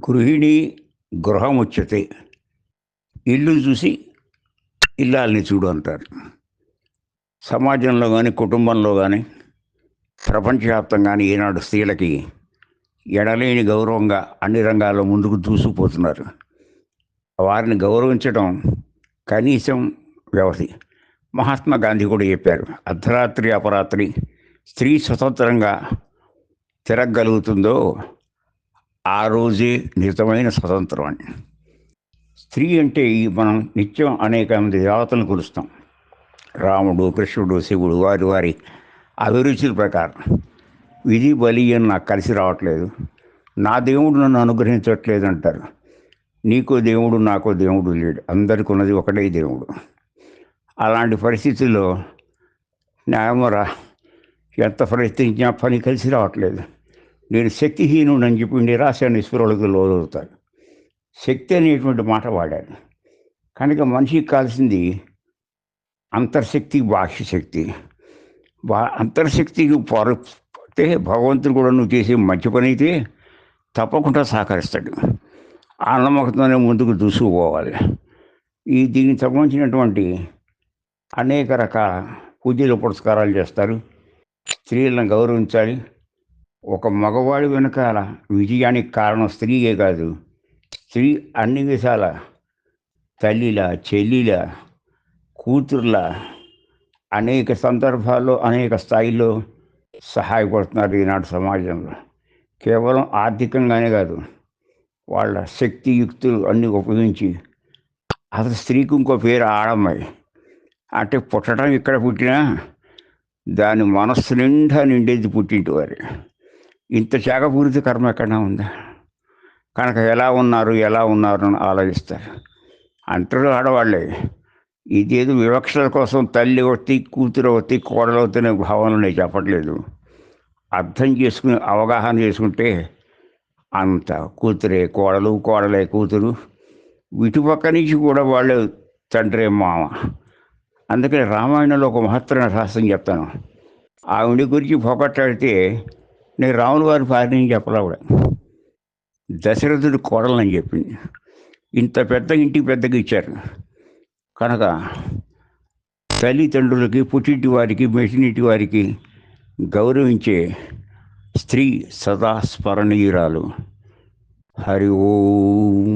గృహిణి గృహముచ్యతే. ఇల్లు చూసి ఇల్లాలని చూడు అంటారు. సమాజంలో కానీ, కుటుంబంలో కానీ, ప్రపంచవ్యాప్తంగానే ఈనాడు స్త్రీలకి ఎడలేని గౌరవంగా అన్ని రంగాల్లో ముందుకు దూసుకుపోతున్నారు. వారిని గౌరవించడం కనీసం వ్యవధి. మహాత్మా గాంధీ కూడా చెప్పారు, అర్ధరాత్రి అపరాత్రి స్త్రీ స్వతంత్రంగా తిరగలుగుతుందో ఆ రోజే నిజమైన స్వతంత్రం అని. స్త్రీ అంటే మనం నిత్యం అనేక మంది దేవతలను కొలుస్తాం. రాముడు, కృష్ణుడు, శివుడు, వారి వారి అభిరుచుల ప్రకారం. విధి బలీయం నాకు కలిసి రావట్లేదు, నా దేవుడు నన్ను అనుగ్రహించట్లేదు అంటారు. నీకో దేవుడు, నాకో దేవుడు లేడు, అందరికీ ఉన్నది ఒకటే దేవుడు. అలాంటి పరిస్థితుల్లో న్యాయమరా ఎంత ప్రయత్నించినా పని కలిసి రావట్లేదు, నేను శక్తిహీనుడు అని చెప్పి నిరాశ నిస్పృహలకు లోనవుతారు. శక్తి అనేటువంటి మాట వాడారు. కనుక మనిషికి కావాల్సింది అంతర్శక్తి, బాహ్య శక్తి. అంతర్శక్తికి పోతే భగవంతుడు కూడా నువ్వు చేసే మంచి పని అయితే తప్పకుండా సహకరిస్తాడు. ఆ నమ్మకంతోనే ముందుకు దూసుకుపోవాలి. దీనికి సంబంధించినటువంటి అనేక రకాల పూజలు పురస్కారాలు చేస్తారు. స్త్రీలను గౌరవించాలి. ఒక మగవాడి వెనకాల విజయానికి కారణం స్త్రీయే కాదు, స్త్రీ అన్ని విధాల తల్లిలా, చెల్లిలా, కూతుర్లా అనేక సందర్భాల్లో అనేక స్థాయిల్లో సహాయపడుతున్నారు ఈనాడు సమాజంలో. కేవలం ఆర్థికంగానే కాదు, వాళ్ళ శక్తియుక్తులు అన్నీ ఉపయోగించి. అసలు స్త్రీకి ఇంకో పేరు ఆడమ్మాయి. అంటే పుట్టడం ఇక్కడ పుట్టినా దాని మనస్సు నిండా నిండేది పుట్టింటి వారి. ఇంత త్యాగపూరిత కర్మ ఎక్కడా ఉందా? కనుక ఎలా ఉన్నారు అని ఆలోచిస్తారు. అంటారు ఆడవాళ్ళే. ఇదేదో వివక్షల కోసం తల్లి ఒత్తి, కూతురు ఒత్తి, కోడలు ఒత్తినే భావనలు నేను చెప్పట్లేదు. అర్థం చేసుకుని అవగాహన చేసుకుంటే అంత కూతురే కోడలు, కోడలే కూతురు, ఇటుపక్క నుంచి కూడా వాళ్ళే తండ్రే మామ. అందుకని రామాయణంలో ఒక మహత్తరమైన రహస్యం చెప్తాను. ఆవిడ గురించి పొగట్టాడితే నేను రాముల వారి భార్య అని చెప్పలేవుడ. దశరథుడు కోడలని చెప్పింది. ఇంత పెద్ద ఇంటికి పెద్దగా ఇచ్చారు. కనుక తల్లిదండ్రులకి, పుట్టింటి వారికి, మెట్టినింటి వారికి గౌరవించే స్త్రీ సదా స్మరణీయురాలు. హరి ఓం.